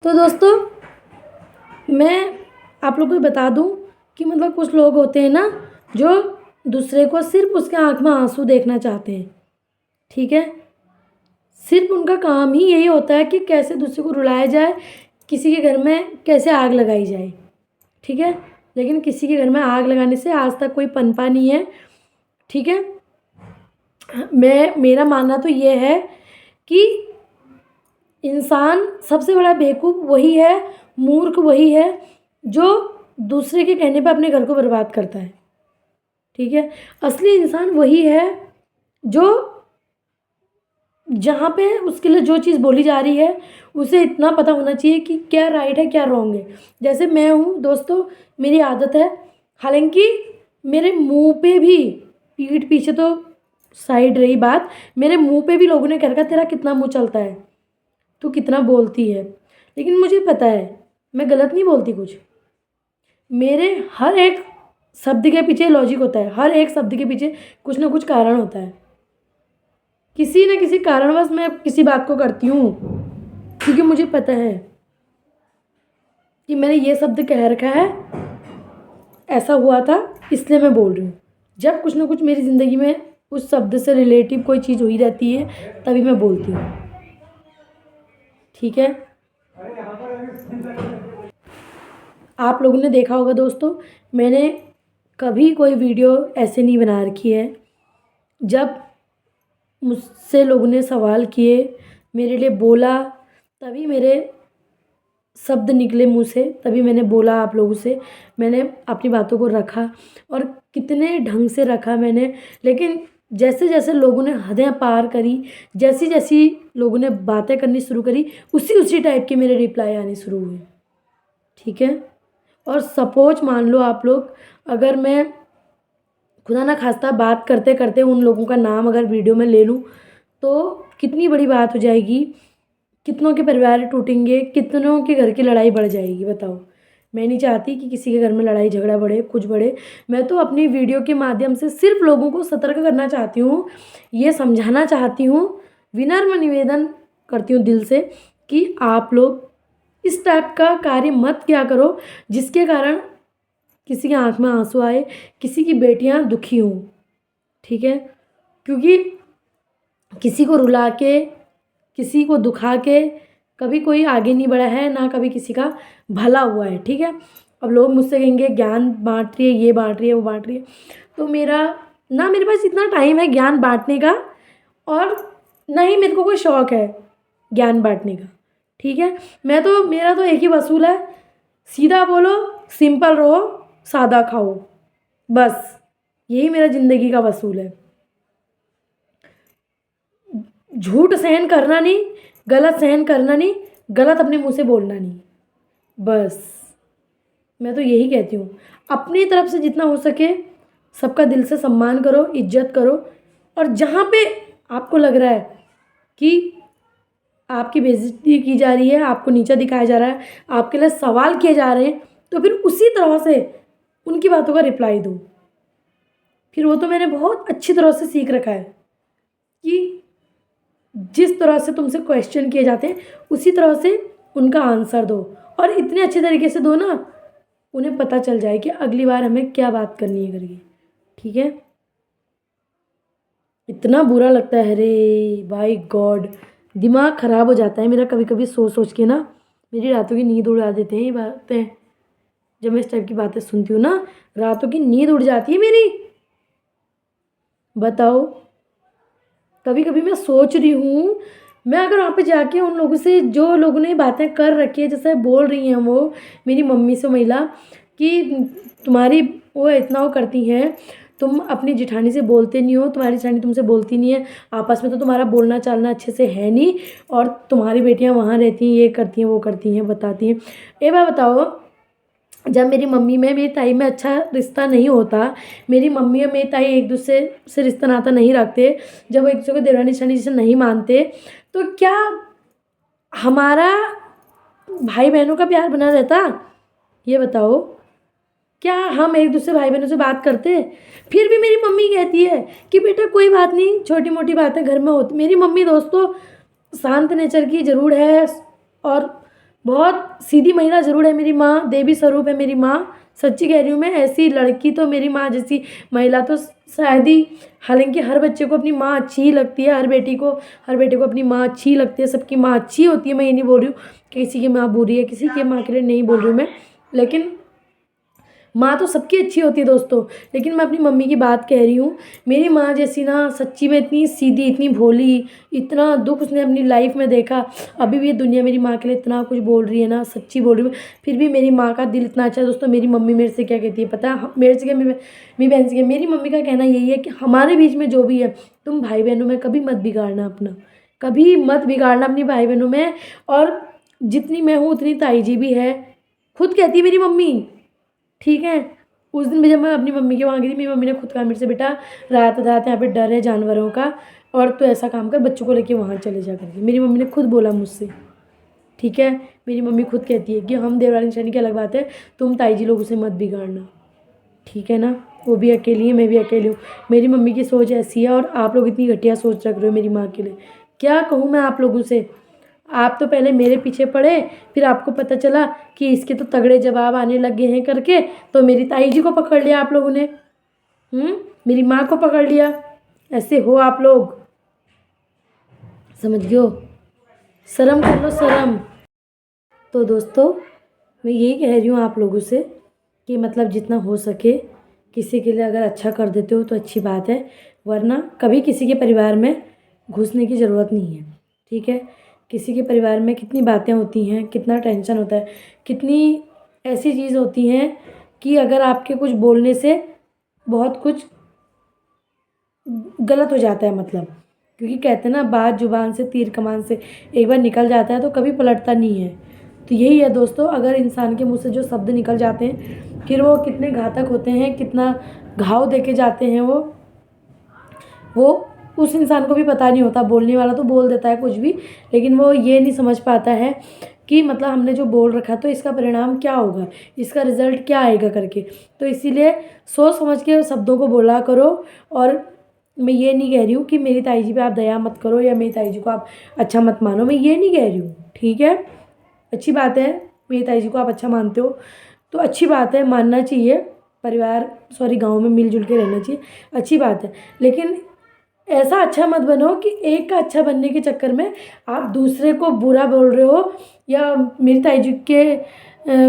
तो दोस्तों मैं आप लोग को बता दूं कि मतलब कुछ लोग होते हैं ना जो दूसरे को सिर्फ उसके आँख में आंसू देखना चाहते हैं। ठीक है, सिर्फ उनका काम ही यही होता है कि कैसे दूसरे को रुलाया जाए, किसी के घर में कैसे आग लगाई जाए। ठीक है, लेकिन किसी के घर में आग लगाने से आज तक कोई पनपा नहीं है। ठीक है, मेरा मानना तो ये है कि इंसान सबसे बड़ा बेवकूफ़ वही है, मूर्ख वही है जो दूसरे के कहने पे अपने घर को बर्बाद करता है। ठीक है, असली इंसान वही है जो जहाँ पे उसके लिए जो चीज़ बोली जा रही है उसे इतना पता होना चाहिए कि क्या राइट है क्या रॉन्ग है। जैसे मैं हूँ दोस्तों, मेरी आदत है, हालांकि मेरे मुंह पे भी, पीठ पीछे तो साइड रही बात, मेरे मुंह पे भी लोगों ने कह रखा तेरा कितना मुंह चलता है, तू कितना बोलती है। लेकिन मुझे पता है मैं गलत नहीं बोलती कुछ। मेरे हर एक शब्द के पीछे लॉजिक होता है, हर एक शब्द के पीछे कुछ ना कुछ कारण होता है। किसी न किसी कारणवश मैं किसी बात को करती हूँ, क्योंकि मुझे पता है कि मैंने ये शब्द कह रखा है, ऐसा हुआ था इसलिए मैं बोल रही हूँ। जब कुछ ना कुछ मेरी ज़िंदगी में उस शब्द से रिलेटिव कोई चीज़ हुई रहती है तभी मैं बोलती हूँ। ठीक है, आप लोगों ने देखा होगा दोस्तों, मैंने कभी कोई वीडियो ऐसे नहीं बना रखी है। जब मुझसे लोगों ने सवाल किए, मेरे लिए बोला, तभी मेरे शब्द निकले मुँह से, तभी मैंने बोला आप लोगों से, मैंने अपनी बातों को रखा और कितने ढंग से रखा मैंने। लेकिन जैसे जैसे लोगों ने हदें पार करी, जैसी जैसी लोगों ने बातें करनी शुरू करी, उसी उसी टाइप के मेरे रिप्लाई आने शुरू हुए। ठीक है, और सपोज मान लो आप लोग, अगर मैं खुदा ना खास्ता बात करते करते उन लोगों का नाम अगर वीडियो में ले लूँ तो कितनी बड़ी बात हो जाएगी, कितनों के परिवार टूटेंगे, कितनों के घर की लड़ाई बढ़ जाएगी। बताओ, मैं नहीं चाहती कि किसी के घर में लड़ाई झगड़ा बढ़े, कुछ बढ़े। मैं तो अपनी वीडियो के माध्यम से सिर्फ लोगों को सतर्क करना चाहती हूँ, ये समझाना चाहती हूँ, विनम्र निवेदन करती हूँ दिल से कि आप लोग इस टाइप का कार्य मत किया करो जिसके कारण किसी की आंख में आंसू आए, किसी की बेटियां दुखी हों। ठीक है, क्योंकि किसी को रुला के, किसी को दुखा के कभी कोई आगे नहीं बढ़ा है, ना कभी किसी का भला हुआ है। ठीक है, अब लोग मुझसे कहेंगे ज्ञान बांट रही है, ये बांट रही है, वो बांट रही है, तो मेरे पास इतना टाइम है ज्ञान बांटने का, और ना ही मेरे को कोई शौक़ है ज्ञान बांटने का। ठीक है, मेरा तो एक ही वसूल है, सीधा बोलो, सिंपल रहो, सादा खाओ, बस यही मेरा ज़िंदगी का वसूल है। झूठ सहन करना नहीं, गलत सहन करना नहीं, गलत अपने मुंह से बोलना नहीं, बस मैं तो यही कहती हूँ। अपनी तरफ से जितना हो सके सबका दिल से सम्मान करो, इज्जत करो, और जहाँ पे आपको लग रहा है कि आपकी बेइज्जती की जा रही है, आपको नीचा दिखाया जा रहा है, आपके लिए सवाल किए जा रहे हैं, तो फिर उसी तरह से उनकी बातों का रिप्लाई दो। फिर वो तो मैंने बहुत अच्छी तरह से सीख रखा है कि जिस तरह से तुमसे क्वेश्चन किए जाते हैं उसी तरह से उनका आंसर दो, और इतने अच्छे तरीके से दो ना उन्हें पता चल जाए कि अगली बार हमें क्या बात करनी है करके। ठीक है, इतना बुरा लगता है, अरे भाई गॉड, दिमाग ख़राब हो जाता है मेरा कभी कभी सोच सोच के ना, मेरी रातों की नींद उड़ा देते हैं ये बातें। जब मैं इस टाइप की बातें सुनती हूँ ना, रातों की नींद उड़ जाती है मेरी। बताओ, कभी कभी मैं सोच रही हूँ, मैं अगर वहाँ पे जाके उन लोगों से, जो लोगों ने बातें कर रखी है, जैसे बोल रही हैं वो मेरी मम्मी से महिला कि तुम्हारी वो इतना वो करती हैं, तुम अपनी जिठानी से बोलते नहीं हो, तुम्हारी जिठानी तुमसे बोलती नहीं है, आपस में तो तुम्हारा बोलना चालना अच्छे से है नहीं, और तुम्हारी बेटियाँ वहाँ रहती हैं, ये करती हैं, वो करती हैं, बताती हैं। एक बार बताओ, जब मेरी मम्मी में, मेरी ताई में अच्छा रिश्ता नहीं होता, मेरी मम्मी और मेरी ताई एक दूसरे से रिश्ता नाता नहीं रखते, जब वो एक दूसरे को देवरानी जेठानी जैसे नहीं मानते, तो क्या हमारा भाई बहनों का प्यार बना रहता? ये बताओ, क्या हम एक दूसरे भाई बहनों से बात करते? फिर भी मेरी मम्मी कहती है कि बेटा कोई बात नहीं, छोटी मोटी बातें घर में होती। मेरी मम्मी दोस्तों शांत नेचर की ज़रूर है, और बहुत सीधी महिला ज़रूर है मेरी माँ, देवी स्वरूप है मेरी माँ, सच्ची कह रही हूँ मैं। ऐसी लड़की तो मेरी माँ जैसी महिला तो शायद ही, हालांकि हर बच्चे को अपनी माँ अच्छी ही लगती है, हर बेटे को अपनी माँ अच्छी लगती है, सबकी माँ अच्छी होती है। मैं ये नहीं बोल रही हूँ कि किसी की माँ बुरी है, किसी की माँ के लिए नहीं बोल रही हूँ मैं, लेकिन माँ तो सबकी अच्छी होती है दोस्तों। लेकिन मैं अपनी मम्मी की बात कह रही हूँ, मेरी माँ जैसी ना सच्ची में इतनी सीधी, इतनी भोली, इतना दुख उसने अपनी लाइफ में देखा। अभी भी ये दुनिया मेरी माँ के लिए इतना कुछ बोल रही है ना, सच्ची बोल रही हूँ, फिर भी मेरी माँ का दिल इतना अच्छा है दोस्तों। मेरी मम्मी मेरे से क्या कहती है पता है? मेरे से क्या, मेरी बहन से क्या, मेरी मम्मी का कहना यही है कि हमारे बीच में जो भी है, तुम भाई बहनों में कभी मत बिगाड़ना अपना, कभी मत बिगाड़ना अपनी भाई बहनों में। और जितनी मैं हूँ उतनी ताई जी भी है, खुद कहती है मेरी मम्मी, ठीक है। उस दिन भी जब मैं अपनी मम्मी के वहाँ गई थी, मेरी मम्मी ने खुद कहा मेरे से, बेटा रात रात यहाँ पे डर है जानवरों का, और तो ऐसा काम कर, बच्चों को लेके वहाँ चले जा करके। मेरी मम्मी ने खुद बोला मुझसे, ठीक है। मेरी मम्मी खुद कहती है कि हम देवरानी शनि की अलग बात है, तुम ताई जी लोगों से मत बिगाड़ना, ठीक है ना। वो भी अकेली है, मैं भी अकेली हूँ। मेरी मम्मी की सोच ऐसी है, और आप लोग इतनी घटिया सोच रख रहे हो मेरी माँ के लिए। क्या कहूँ मैं आप लोगों से? आप तो पहले मेरे पीछे पड़े, फिर आपको पता चला कि इसके तो तगड़े जवाब आने लगे हैं करके, तो मेरी ताई जी को पकड़ लिया आप लोगों ने, मेरी माँ को पकड़ लिया। ऐसे हो आप लोग, समझ गए हो? शर्म कर लो, शर्म। तो दोस्तों मैं यही कह रही हूँ आप लोगों से कि मतलब जितना हो सके किसी के लिए अगर अच्छा कर देते हो तो अच्छी बात है, वरना कभी किसी के परिवार में घुसने की ज़रूरत नहीं है, ठीक है। किसी के परिवार में कितनी बातें होती हैं, कितना टेंशन होता है, कितनी ऐसी चीज़ होती हैं कि अगर आपके कुछ बोलने से बहुत कुछ गलत हो जाता है, मतलब क्योंकि कहते हैं ना, बात जुबान से तीर कमान से, एक बार निकल जाता है तो कभी पलटता नहीं है। तो यही है दोस्तों, अगर इंसान के मुँह से जो शब्द निकल जाते हैं फिर वो कितने घातक होते हैं, कितना घाव देके जाते हैं वो उस इंसान को भी पता नहीं होता। बोलने वाला तो बोल देता है कुछ भी, लेकिन वो ये नहीं समझ पाता है कि मतलब हमने जो बोल रखा तो इसका परिणाम क्या होगा, इसका रिज़ल्ट क्या आएगा करके। तो इसीलिए सोच समझ के शब्दों को बोला करो। और मैं ये नहीं कह रही हूँ कि मेरी ताई जी पे आप दया मत करो या मेरी ताई जी को आप अच्छा मत मानो, मैं ये नहीं कह रही हूँ, ठीक है। अच्छी बात है, मेरी ताई जी को आप अच्छा मानते हो तो अच्छी बात है, मानना चाहिए। परिवार सॉरी गाँव में मिलजुल के रहना चाहिए, अच्छी बात है। लेकिन ऐसा अच्छा मत बनो कि एक का अच्छा बनने के चक्कर में आप दूसरे को बुरा बोल रहे हो, या मेरी ताई जी के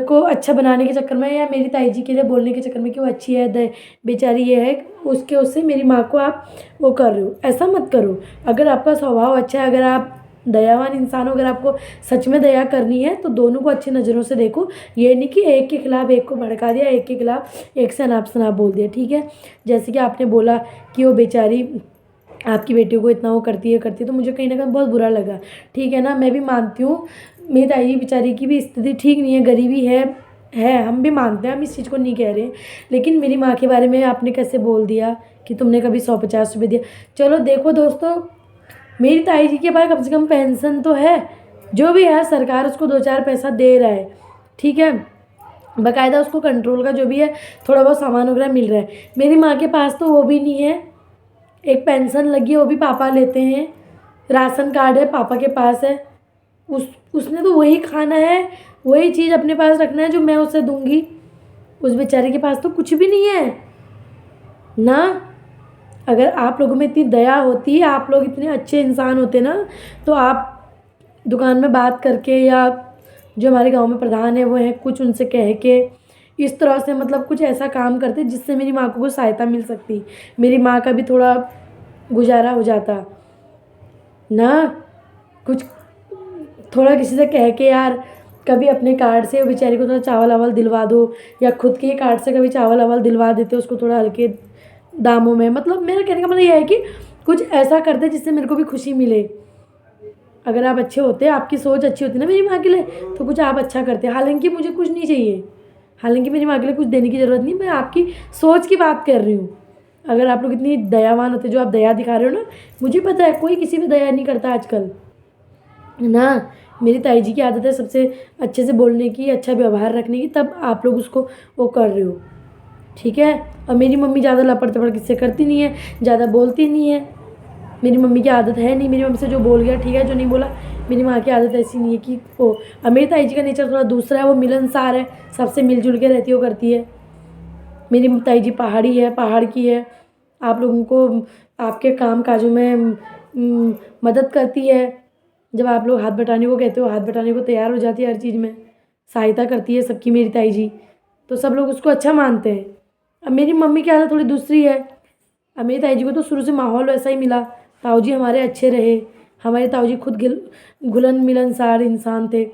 को अच्छा बनाने के चक्कर में, या मेरी ताई जी के लिए बोलने के चक्कर में कि वो अच्छी है, बेचारी ये है, उससे मेरी माँ को आप वो कर रहे हो। ऐसा मत करो। अगर आपका स्वभाव अच्छा है, अगर आप दयावान इंसान हो, अगर आपको सच में दया करनी है तो दोनों को अच्छी नज़रों से देखो। ये नहीं कि एक के खिलाफ एक को भड़का दिया, एक के खिलाफ एक से अनाप शनाप बोल दिया, ठीक है। जैसे कि आपने बोला कि वो बेचारी आपकी बेटी को इतना वो करती है, तो मुझे कहीं ना कहीं बहुत बुरा लगा, ठीक है ना। मैं भी मानती हूँ मेरी ताई बेचारी की भी स्थिति ठीक नहीं है, गरीबी है, हम भी मानते हैं, हम इस चीज़ को नहीं कह रहे। लेकिन मेरी माँ के बारे में आपने कैसे बोल दिया कि तुमने कभी 150 रुपये दिया। चलो देखो दोस्तों, मेरी ताई जी के पास कम से कम पेंशन तो है, जो भी है सरकार उसको 2-4 पैसा दे रहा है, ठीक है। बाकायदा उसको कंट्रोल का जो भी है थोड़ा बहुत सामान वगैरह मिल रहा है। मेरी माँ के पास तो वो भी नहीं है, एक पेंशन लगी है वो भी पापा लेते हैं, राशन कार्ड है पापा के पास है, उसने तो वही खाना है, वही चीज़ अपने पास रखना है जो मैं उसे दूंगी। उस बेचारे के पास तो कुछ भी नहीं है ना। अगर आप लोगों में इतनी दया होती, आप लोग इतने अच्छे इंसान होते ना, तो आप दुकान में बात करके, या जो हमारे गांव में प्रधान है वो हैं, कुछ उनसे कह के इस तरह से मतलब कुछ ऐसा काम करते जिससे मेरी माँ को कुछ सहायता मिल सकती, मेरी माँ का भी थोड़ा गुजारा हो जाता ना। कुछ थोड़ा किसी से कह के यार, कभी अपने कार्ड से बेचारी को थोड़ा चावल वावल दिलवा दो, या खुद के कार्ड से कभी चावल वावल दिलवा देते उसको थोड़ा हल्के दामों में। मतलब मेरा कहने का मतलब यह है कि कुछ ऐसा करते जिससे मेरे को भी खुशी मिले। अगर आप अच्छे होते, आपकी सोच अच्छी होती ना मेरी माँ के लिए, तो कुछ आप अच्छा करते। हालांकि मुझे कुछ नहीं चाहिए, हालांकि मेरी माँ के लिए कुछ देने की ज़रूरत नहीं, मैं आपकी सोच की बात कर रही हूँ। अगर आप लोग इतनी दयावान होते, जो आप दया दिखा रहे हो ना, मुझे पता है कोई किसी पे दया नहीं करता आजकल ना। मेरी ताई जी की आदत है सबसे अच्छे से बोलने की, अच्छा व्यवहार रखने की, तब आप लोग उसको वो कर रहे हो, ठीक है। और मेरी मम्मी ज़्यादा लपड़ तपड़ किससे करती नहीं है, ज़्यादा बोलती नहीं है, मेरी मम्मी की आदत है नहीं, मेरी मम्मी से जो बोल गया ठीक है, जो नहीं बोला। मेरी माँ की आदत ऐसी नहीं है कि वो, अब मेरी ताई जी का नेचर थोड़ा दूसरा है, वो मिलनसार है, सबसे मिलजुल के रहती है, वो करती है। मेरी ताई जी पहाड़ी है, पहाड़ की है, आप लोगों को आपके काम काजों में मदद करती है। जब आप लोग हाथ बटाने को कहते हो, हाथ बटाने को तैयार हो जाती है, हर चीज़ में सहायता करती है सबकी मेरी ताई जी, तो सब लोग उसको अच्छा मानते हैं। अब मेरी मम्मी की आदत थोड़ी दूसरी है। अब मेरी ताई जी को तो शुरू से माहौल वैसा ही मिला, ताऊ जी हमारे अच्छे रहे, हमारे ताऊ जी खुद घुलन मिलनसार इंसान थे,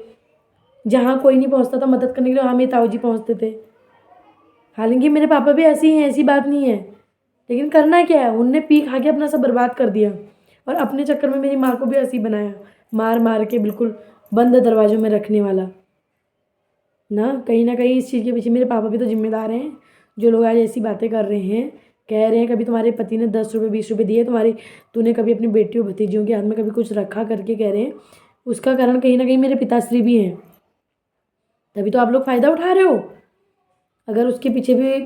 जहाँ कोई नहीं पहुँचता था मदद करने के लिए, वहाँ मेरे ताऊ जी पहुँचते थे। हालांकि मेरे पापा भी ऐसे ही हैं, ऐसी बात नहीं है, लेकिन करना क्या है, उनने पी खा के अपना सब बर्बाद कर दिया, और अपने चक्कर में मेरी माँ को भी ऐसे ही बनाया, मार मार के बिल्कुल बंद दरवाज़ों में रखने वाला ना कहीं इस चीज़ के पीछे मेरे पापा भी तो जिम्मेदार हैं। जो लोग आज ऐसी बातें कर रहे हैं, कह रहे हैं कभी तुम्हारे पति ने 10 रुपये 20 रुपये दिए तुम्हारी, तूने कभी अपनी बेटियों भतीजियों के हाथ में कभी कुछ रखा, करके कह रहे हैं, उसका कारण कहीं ना कहीं मेरे पिताश्री भी हैं। तभी तो आप लोग फ़ायदा उठा रहे हो। अगर उसके पीछे भी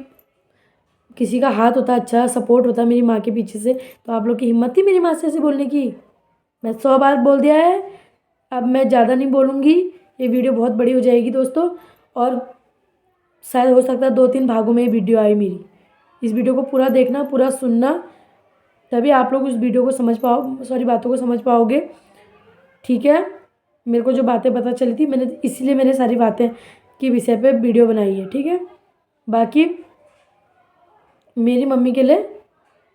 किसी का हाथ होता, अच्छा सपोर्ट होता मेरी माँ के पीछे से, तो आप लोग की हिम्मत थी मेरी माँ से ऐसे बोलने की। मैं 100 बार बोल दिया है, अब मैं ज़्यादा नहीं बोलूँगी, ये वीडियो बहुत बड़ी हो जाएगी दोस्तों, और शायद हो सकता है 2-3 भागों में ये वीडियो आई मेरी। इस वीडियो को पूरा देखना, पूरा सुनना, तभी आप लोग उस वीडियो को समझ बातों को समझ पाओगे, ठीक है। मेरे को जो बातें पता चली थी, मैंने इसीलिए मैंने सारी बातें की विषय पे वीडियो बनाई है, ठीक है। बाकी मेरी मम्मी के लिए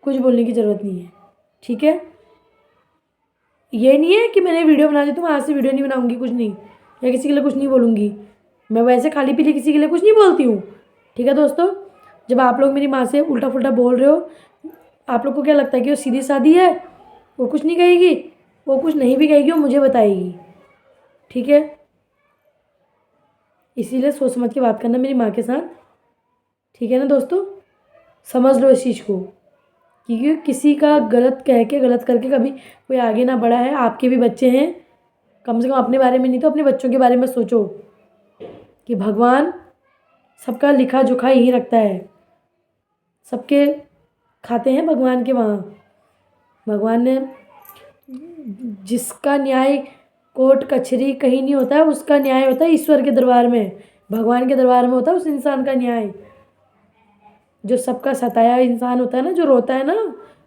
कुछ बोलने की ज़रूरत नहीं है, ठीक है। ये नहीं है कि मैंने वीडियो बना दी तो मैं आज से वीडियो नहीं बनाऊंगी, कुछ नहीं, या किसी के लिए कुछ नहीं बोलूँगी। मैं वैसे खाली पीली किसी के लिए कुछ नहीं बोलती हूँ, ठीक है दोस्तों। जब आप लोग मेरी माँ से उल्टा फुल्टा बोल रहे हो, आप लोग को क्या लगता है कि वो सीधी सादी है, वो कुछ नहीं कहेगी, वो कुछ नहीं भी कहेगी, वो मुझे बताएगी, ठीक है। इसीलिए सोच समझ के बात करना मेरी माँ के साथ, ठीक है ना दोस्तों। समझ लो इस चीज़ को, क्योंकि किसी का गलत कह के, गलत करके कभी कोई आगे ना बढ़ा है। आपके भी बच्चे हैं, कम से कम अपने बारे में नहीं तो अपने बच्चों के बारे में सोचो, कि भगवान सबका लिखा जोखा यही रखता है, सबके खाते हैं भगवान के वहाँ। भगवान ने जिसका न्याय कोर्ट कचहरी कहीं नहीं होता है, उसका न्याय होता है ईश्वर के दरबार में, भगवान के दरबार में होता है उस इंसान का न्याय। जो सबका सताया इंसान होता है ना, जो रोता है ना,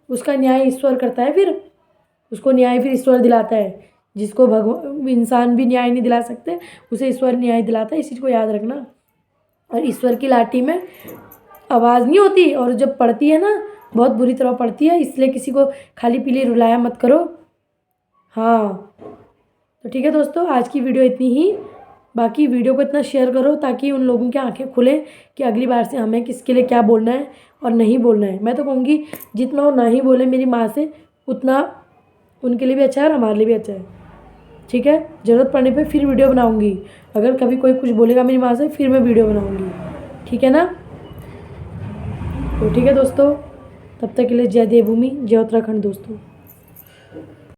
उसका न्याय ईश्वर करता है, फिर उसको न्याय फिर ईश्वर दिलाता है। जिसको भगवान इंसान भी न्याय नहीं दिला सकते, उसे ईश्वर न्याय दिलाता है, इस चीज़ को याद रखना। और ईश्वर की लाठी में आवाज़ नहीं होती, और जब पड़ती है ना बहुत बुरी तरह पड़ती है, इसलिए किसी को खाली पीली रुलाया मत करो। हाँ तो ठीक है दोस्तों, आज की वीडियो इतनी ही। बाकी वीडियो को इतना शेयर करो ताकि उन लोगों की आंखें खुलें कि अगली बार से हमें किसके लिए क्या बोलना है और नहीं बोलना है। मैं तो कहूँगी जितना वो ना ही बोले मेरी माँ से, उतना उनके लिए भी अच्छा है और हमारे लिए भी अच्छा है, ठीक है। ज़रूरत पड़ने पे फिर वीडियो बनाऊँगी, अगर कभी कोई कुछ बोलेगा मेरी माँ से फिर मैं वीडियो बनाऊँगी, ठीक है ना। तो ठीक है दोस्तों, तब तक के लिए जय देवभूमि, जय उत्तराखंड दोस्तों।